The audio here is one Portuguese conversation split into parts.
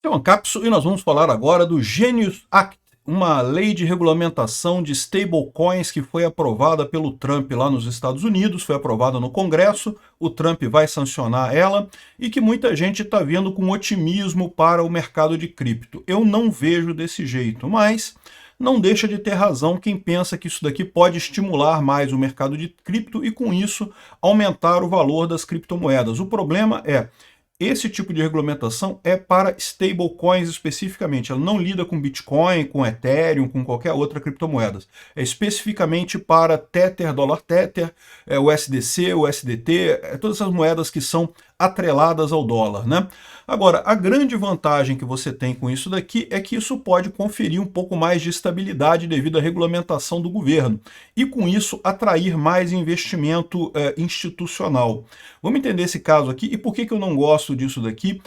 Sou Ancapso e nós vamos falar agora do Genius Act, uma lei de regulamentação de stablecoins que foi aprovada pelo Trump lá nos Estados Unidos, foi aprovada no Congresso, o Trump vai sancionar ela e que muita gente está vendo com otimismo para o mercado de cripto. Eu não vejo desse jeito, mas não deixa de ter razão quem pensa que isso daqui pode estimular mais o mercado de cripto e com isso aumentar o valor das criptomoedas. O problema é esse tipo de regulamentação é para stablecoins especificamente. Ela não lida com Bitcoin, com Ethereum, com qualquer outra criptomoeda. É especificamente para Tether, dólar Tether, o SDC, o SDT, todas essas moedas que são atreladas ao dólar, né? Agora, a grande vantagem que você tem com isso daqui é que isso pode conferir um pouco mais de estabilidade devido à regulamentação do governo e com isso atrair mais investimento institucional. Vamos entender esse caso aqui e por que eu não gosto disso daqui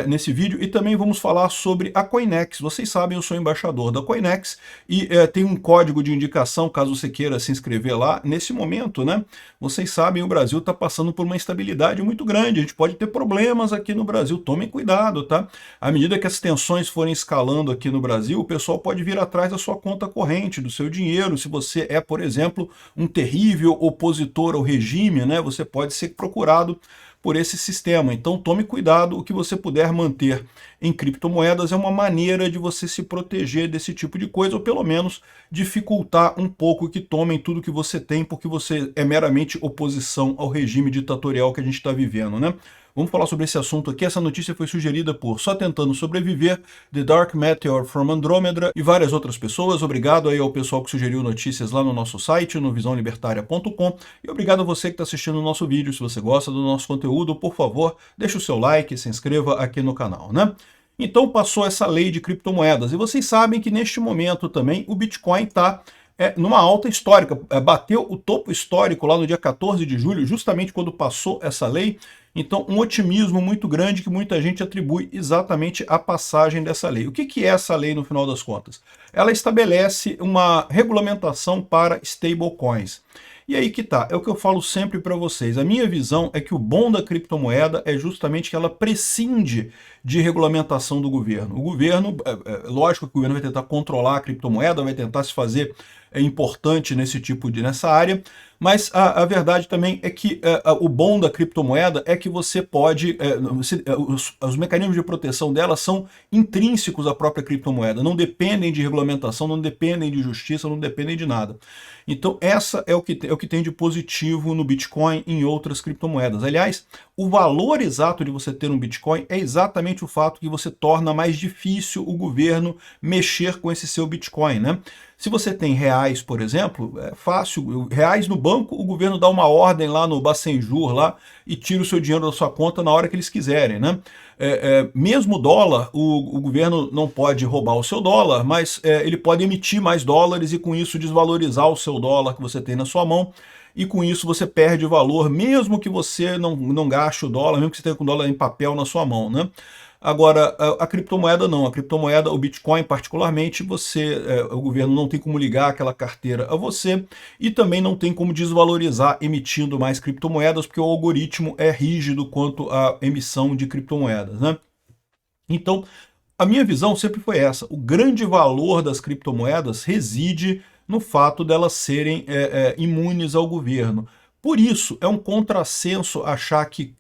nesse vídeo, e também vamos falar sobre a Coinex. Vocês sabem, eu sou embaixador da Coinex e tem um código de indicação caso você queira se inscrever lá. Nesse momento, né, vocês sabem, o Brasil está passando por uma instabilidade muito grande, a gente pode ter problemas aqui no Brasil, tomem cuidado, tá? À medida que as tensões forem escalando aqui no Brasil, o pessoal pode vir atrás da sua conta corrente, do seu dinheiro. Se você é, por exemplo, um terrível opositor ao regime, né, você pode ser procurado por esse sistema. Então tome cuidado, o que você puder manter em criptomoedas é uma maneira de você se proteger desse tipo de coisa, ou pelo menos dificultar um pouco que tomem tudo que você tem, porque você é meramente oposição ao regime ditatorial que a gente está vivendo, né? Vamos falar sobre esse assunto aqui. Essa notícia foi sugerida por Só Tentando Sobreviver, The Dark Meteor from Andromeda e várias outras pessoas. Obrigado aí ao pessoal que sugeriu notícias lá no nosso site, no visãolibertaria.com. E obrigado a você que está assistindo o nosso vídeo. Se você gosta do nosso conteúdo, por favor, deixe o seu like e se inscreva aqui no canal, né? Então passou essa lei de criptomoedas. E vocês sabem que neste momento também o Bitcoin está numa alta histórica. Bateu o topo histórico lá no dia 14 de julho, justamente quando passou essa lei. Então, um otimismo muito grande que muita gente atribui exatamente à passagem dessa lei. O que é essa lei no final das contas? Ela estabelece uma regulamentação para stablecoins. E aí que tá, é o que eu falo sempre para vocês. A minha visão é que o bom da criptomoeda é justamente que ela prescinde de regulamentação do governo. O governo, lógico que o governo vai tentar controlar a criptomoeda, vai tentar se fazer importante nessa área, mas a verdade também é que o bom da criptomoeda é que você pode, os mecanismos de proteção dela são intrínsecos à própria criptomoeda, não dependem de regulamentação, não dependem de justiça, não dependem de nada. Então essa é o que tem de positivo no Bitcoin e em outras criptomoedas. Aliás, o valor exato de você ter um Bitcoin é exatamente o fato que você torna mais difícil o governo mexer com esse seu Bitcoin, né? Se você tem reais, por exemplo, é fácil, reais no banco, o governo dá uma ordem lá no Bacenjur lá e tira o seu dinheiro da sua conta na hora que eles quiserem, né? Mesmo dólar, o governo não pode roubar o seu dólar, mas ele pode emitir mais dólares e com isso desvalorizar o seu dólar que você tem na sua mão. E com isso você perde valor, mesmo que você não gaste o dólar, mesmo que você tenha com o dólar em papel na sua mão, né? Agora, a criptomoeda não. A criptomoeda, o Bitcoin particularmente, o governo não tem como ligar aquela carteira a você e também não tem como desvalorizar emitindo mais criptomoedas, porque o algoritmo é rígido quanto à emissão de criptomoedas, né? Então, a minha visão sempre foi essa. O grande valor das criptomoedas reside no fato delas serem imunes ao governo. Por isso, é um contrassenso achar que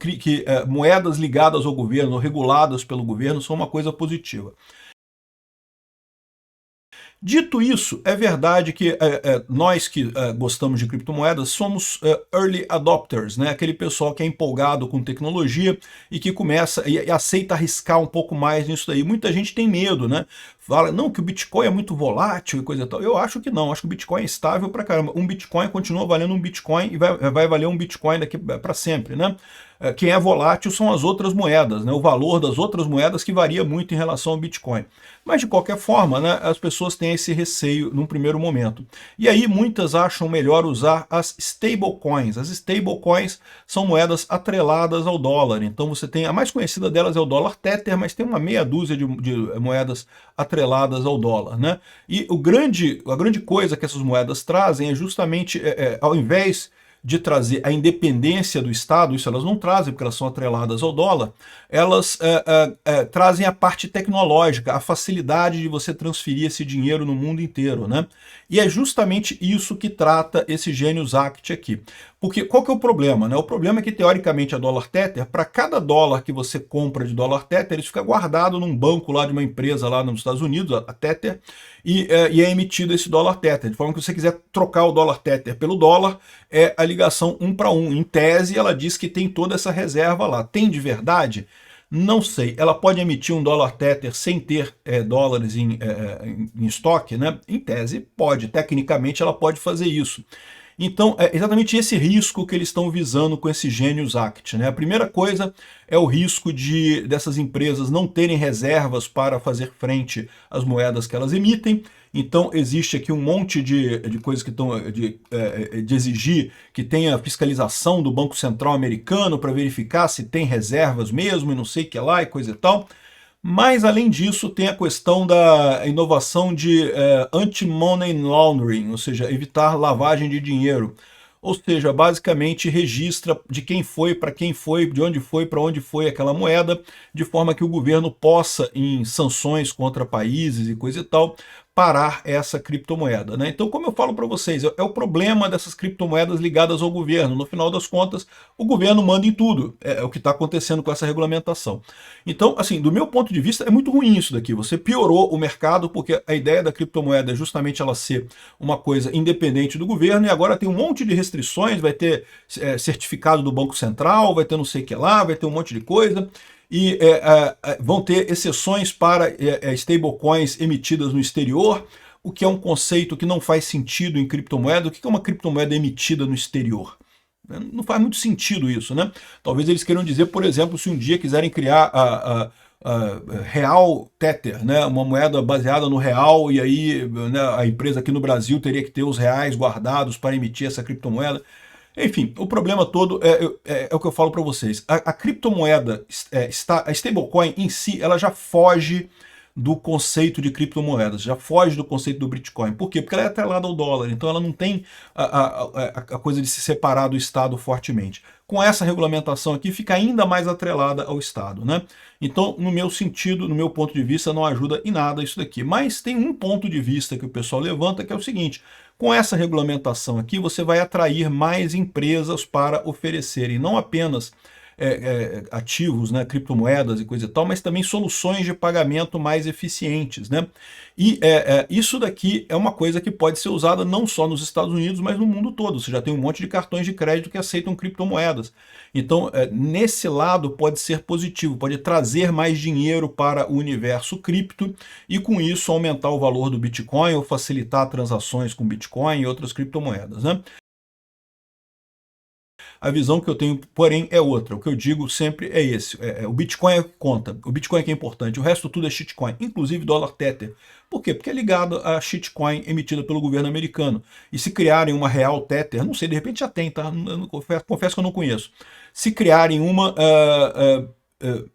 moedas ligadas ao governo, reguladas pelo governo, são uma coisa positiva. Dito isso, é verdade que nós que gostamos de criptomoedas somos early adopters, né? Aquele pessoal que é empolgado com tecnologia e que começa e aceita arriscar um pouco mais nisso daí. Muita gente tem medo, né? Fala, não, que o Bitcoin é muito volátil e coisa e tal. Eu acho que não, acho que o Bitcoin é estável pra caramba. Um Bitcoin continua valendo um Bitcoin e vai valer um Bitcoin daqui para sempre, né? Quem é volátil são as outras moedas, né? O valor das outras moedas que varia muito em relação ao Bitcoin. Mas de qualquer forma, né, as pessoas têm esse receio num primeiro momento. E aí muitas acham melhor usar as stablecoins. As stablecoins são moedas atreladas ao dólar. Então você tem, a mais conhecida delas é o dólar Tether, mas tem uma meia dúzia de moedas atreladas ao dólar, né? E a grande coisa que essas moedas trazem é justamente, ao invés de trazer a independência do Estado, isso elas não trazem porque elas são atreladas ao dólar, elas trazem a parte tecnológica, a facilidade de você transferir esse dinheiro no mundo inteiro, né? E é justamente isso que trata esse Genius Act aqui. Porque qual que é o problema, né? O problema é que, teoricamente, a dólar Tether, para cada dólar que você compra de dólar Tether, ele fica guardado num banco lá de uma empresa lá nos Estados Unidos, a Tether, e é emitido esse dólar Tether. De forma que, se você quiser trocar o dólar Tether pelo dólar, é a ligação 1 para 1. Em tese, ela diz que tem toda essa reserva lá. Tem de verdade? Não sei. Ela pode emitir um dólar Tether sem ter dólares em estoque, né? Em tese, pode. Tecnicamente, ela pode fazer isso. Então, é exatamente esse risco que eles estão visando com esse Genius Act, né? A primeira coisa é o risco dessas empresas não terem reservas para fazer frente às moedas que elas emitem. Então, existe aqui um monte de coisas que estão de exigir que tenha fiscalização do Banco Central americano para verificar se tem reservas mesmo e não sei o que lá e coisa e tal. Mas, além disso, tem a questão da inovação de anti-money laundering, ou seja, evitar lavagem de dinheiro. Ou seja, basicamente registra de quem foi, para quem foi, de onde foi, para onde foi aquela moeda, de forma que o governo possa, em sanções contra países e coisa e tal, parar essa criptomoeda, né? Então, como eu falo para vocês, é o problema dessas criptomoedas ligadas ao governo. No final das contas, o governo manda em tudo. É o que está acontecendo com essa regulamentação. Então, assim, do meu ponto de vista, é muito ruim isso daqui. Você piorou o mercado, porque a ideia da criptomoeda é justamente ela ser uma coisa independente do governo, e agora tem um monte de restrições, vai ter certificado do Banco Central, vai ter não sei o que lá, vai ter um monte de coisa. E vão ter exceções para stablecoins emitidas no exterior, o que é um conceito que não faz sentido em criptomoeda. O que é uma criptomoeda emitida no exterior? Não faz muito sentido isso, né? Talvez eles queiram dizer, por exemplo, se um dia quiserem criar a Real Tether, né? Uma moeda baseada no real, e aí, né, a empresa aqui no Brasil teria que ter os reais guardados para emitir essa criptomoeda. Enfim, o problema todo é o que eu falo para vocês. A criptomoeda, a stablecoin em si, ela já foge do conceito de criptomoedas, já foge do conceito do Bitcoin. Por quê? Porque ela é atrelada ao dólar, então ela não tem a coisa de se separar do Estado fortemente. Com essa regulamentação aqui, fica ainda mais atrelada ao Estado, né? Então, no meu sentido, no meu ponto de vista, não ajuda em nada isso daqui. Mas tem um ponto de vista que o pessoal levanta, que é o seguinte: com essa regulamentação aqui, você vai atrair mais empresas para oferecerem não apenas ativos, né, criptomoedas e coisa e tal, mas também soluções de pagamento mais eficientes, né? E isso daqui é uma coisa que pode ser usada não só nos Estados Unidos, mas no mundo todo. Você já tem um monte de cartões de crédito que aceitam criptomoedas. Então, nesse lado pode ser positivo, pode trazer mais dinheiro para o universo cripto e, com isso, aumentar o valor do Bitcoin ou facilitar transações com Bitcoin e outras criptomoedas, né? A visão que eu tenho, porém, é outra. O que eu digo sempre é esse. O Bitcoin é o que conta. O Bitcoin é que é importante. O resto tudo é shitcoin, inclusive dólar Tether. Por quê? Porque é ligado a shitcoin emitida pelo governo americano. E se criarem uma real Tether, não sei, de repente já tem, tá? Confesso que eu não conheço. Se criarem uma,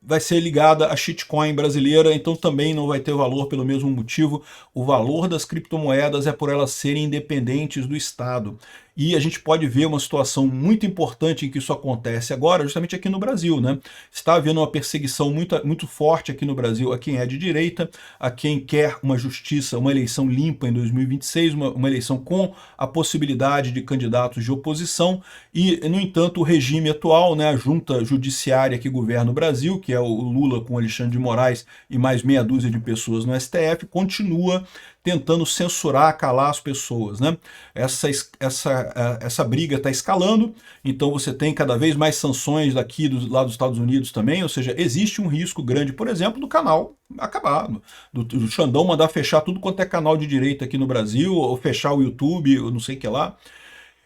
vai ser ligada a shitcoin brasileira, então também não vai ter valor pelo mesmo motivo. O valor das criptomoedas é por elas serem independentes do Estado. E a gente pode ver uma situação muito importante em que isso acontece agora, justamente aqui no Brasil, né? Está havendo uma perseguição muito forte aqui no Brasil a quem é de direita, a quem quer uma justiça, uma eleição limpa em 2026, uma eleição com a possibilidade de candidatos de oposição, e, no entanto, o regime atual, né, a junta judiciária que governa o Brasil, que é o Lula com Alexandre de Moraes e mais meia dúzia de pessoas no STF, continua tentando censurar, calar as pessoas, né? Essa briga está escalando, então você tem cada vez mais sanções daqui lá dos Estados Unidos também, ou seja, existe um risco grande, por exemplo, do canal acabar, do Xandão mandar fechar tudo quanto é canal de direita aqui no Brasil, ou fechar o YouTube, ou não sei o que lá.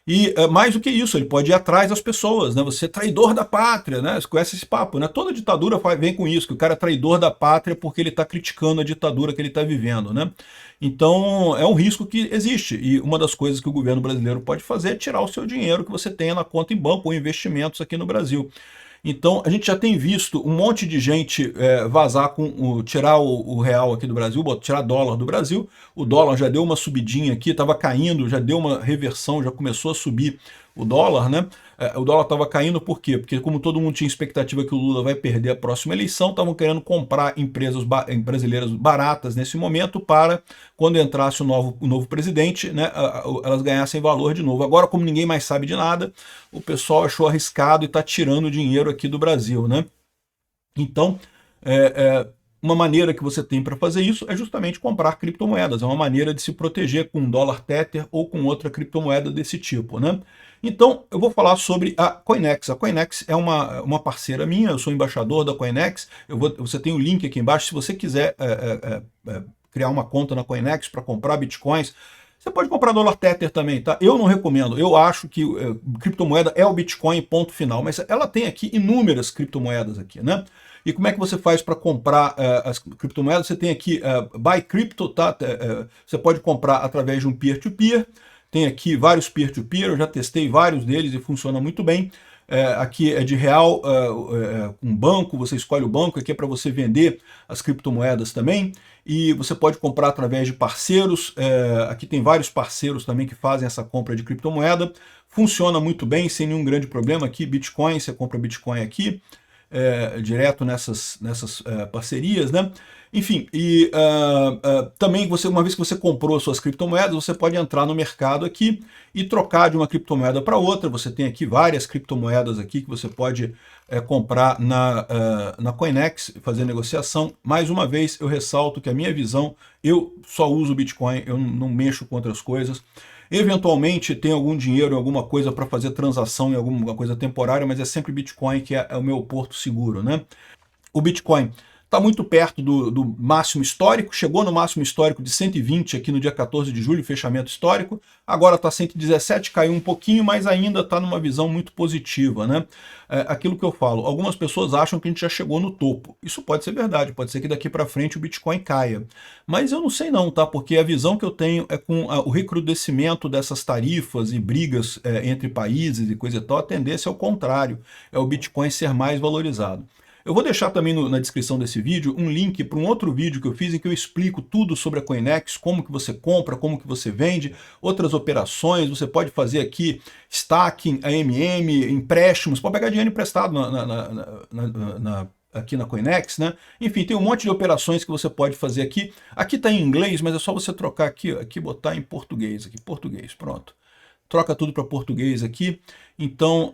E mais do que isso, ele pode ir atrás das pessoas, né? Você é traidor da pátria, né? Você conhece esse papo, né? Toda ditadura vem com isso, que o cara é traidor da pátria porque ele está criticando a ditadura que ele está vivendo, né? Então, é um risco que existe. E uma das coisas que o governo brasileiro pode fazer é tirar o seu dinheiro que você tenha na conta em banco ou investimentos aqui no Brasil. Então a gente já tem visto um monte de gente vazar tirar o real aqui do Brasil, tirar dólar do Brasil. O dólar já deu uma subidinha aqui, estava caindo, já deu uma reversão, já começou a subir o dólar, né? O dólar estava caindo por quê? Porque como todo mundo tinha expectativa que o Lula vai perder a próxima eleição, estavam querendo comprar empresas brasileiras baratas nesse momento para, quando entrasse o novo presidente, né, elas ganhassem valor de novo. Agora, como ninguém mais sabe de nada, o pessoal achou arriscado e está tirando dinheiro aqui do Brasil, né? Então, uma maneira que você tem para fazer isso é justamente comprar criptomoedas. É uma maneira de se proteger com dólar Tether ou com outra criptomoeda desse tipo, né? Então, eu vou falar sobre a Coinex. A Coinex é uma parceira minha, eu sou embaixador da Coinex. Você tem o link aqui embaixo. Se você quiser criar uma conta na Coinex para comprar bitcoins, você pode comprar dólar Tether também, tá? Eu não recomendo. Eu acho que criptomoeda é o Bitcoin, ponto final. Mas ela tem aqui inúmeras criptomoedas aqui, né? E como é que você faz para comprar as criptomoedas? Você tem aqui Buy Crypto, tá? Você pode comprar através de um peer-to-peer. Tem aqui vários peer-to-peer, eu já testei vários deles e funciona muito bem. Aqui é de real, um banco, você escolhe o banco, aqui é para você vender as criptomoedas também. E você pode comprar através de parceiros, aqui tem vários parceiros também que fazem essa compra de criptomoeda. Funciona muito bem, sem nenhum grande problema. Aqui Bitcoin, você compra Bitcoin aqui. Direto nessas parcerias, né? Enfim, e também uma vez que você comprou suas criptomoedas, você pode entrar no mercado aqui e trocar de uma criptomoeda para outra. Você tem aqui várias criptomoedas aqui que você pode comprar na Coinex, fazer negociação. Mais uma vez, eu ressalto que a minha visão, eu só uso Bitcoin, eu não mexo com outras coisas. Eventualmente tem algum dinheiro, alguma coisa para fazer transação em alguma coisa temporária, mas é sempre Bitcoin que é o meu porto seguro, né? O Bitcoin está muito perto do máximo histórico, chegou no máximo histórico de 120 aqui no dia 14 de julho, fechamento histórico, agora está 117, caiu um pouquinho, mas ainda está numa visão muito positiva, né? Aquilo que eu falo, algumas pessoas acham que a gente já chegou no topo. Isso pode ser verdade, pode ser que daqui para frente o Bitcoin caia. Mas eu não sei não, tá? Porque a visão que eu tenho é com o recrudescimento dessas tarifas e brigas entre países e coisa e tal, a tendência é o contrário, é o Bitcoin ser mais valorizado. Eu vou deixar também na descrição desse vídeo um link para um outro vídeo que eu fiz em que eu explico tudo sobre a Coinex, como que você compra, como que você vende, outras operações, você pode fazer aqui stacking, AMM, empréstimos, pode pegar dinheiro emprestado aqui na Coinex, né? Enfim, tem um monte de operações que você pode fazer aqui. Aqui está em inglês, mas é só você trocar aqui botar em português, português, pronto. Troca tudo para português aqui. Então,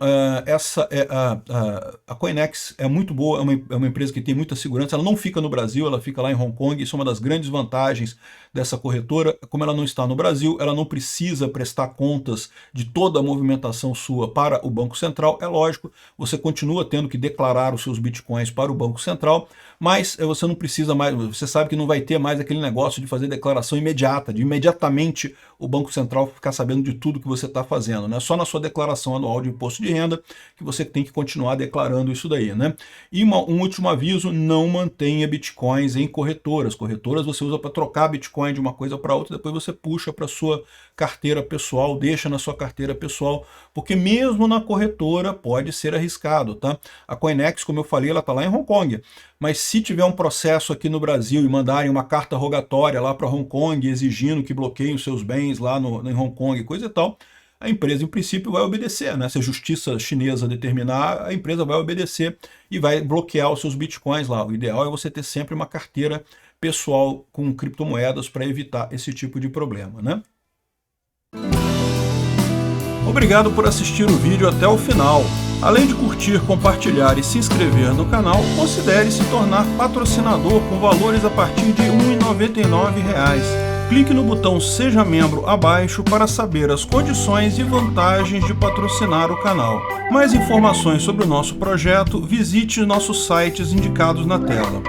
a Coinex é muito boa, é uma empresa que tem muita segurança, ela não fica no Brasil, ela fica lá em Hong Kong, isso é uma das grandes vantagens dessa corretora. Como ela não está no Brasil, ela não precisa prestar contas de toda a movimentação sua para o Banco Central. É lógico, você continua tendo que declarar os seus bitcoins para o Banco Central, mas você não precisa mais, você sabe que não vai ter mais aquele negócio de fazer declaração imediata, de imediatamente o Banco Central ficar sabendo de tudo que você está fazendo, né? Só na sua declaração anual de imposto de renda que você tem que continuar declarando isso daí, né? E um último aviso, não mantenha bitcoins em corretoras. Corretoras você usa para trocar bitcoin de uma coisa para outra, depois você puxa para sua carteira pessoal, deixa na sua carteira pessoal, porque mesmo na corretora pode ser arriscado, tá? A Coinex, como eu falei, ela está lá em Hong Kong, mas se tiver um processo aqui no Brasil e mandarem uma carta rogatória lá para Hong Kong exigindo que bloqueiem os seus bens lá em Hong Kong, coisa e tal, a empresa, em princípio, vai obedecer, né? Se a justiça chinesa determinar, a empresa vai obedecer e vai bloquear os seus bitcoins lá. O ideal é você ter sempre uma carteira pessoal com criptomoedas para evitar esse tipo de problema, né? Obrigado por assistir o vídeo até o final. Além de curtir, compartilhar e se inscrever no canal, considere se tornar patrocinador com valores a partir de R$ 1,99. Clique no botão Seja Membro abaixo para saber as condições e vantagens de patrocinar o canal. Mais informações sobre o nosso projeto, visite nossos sites indicados na tela.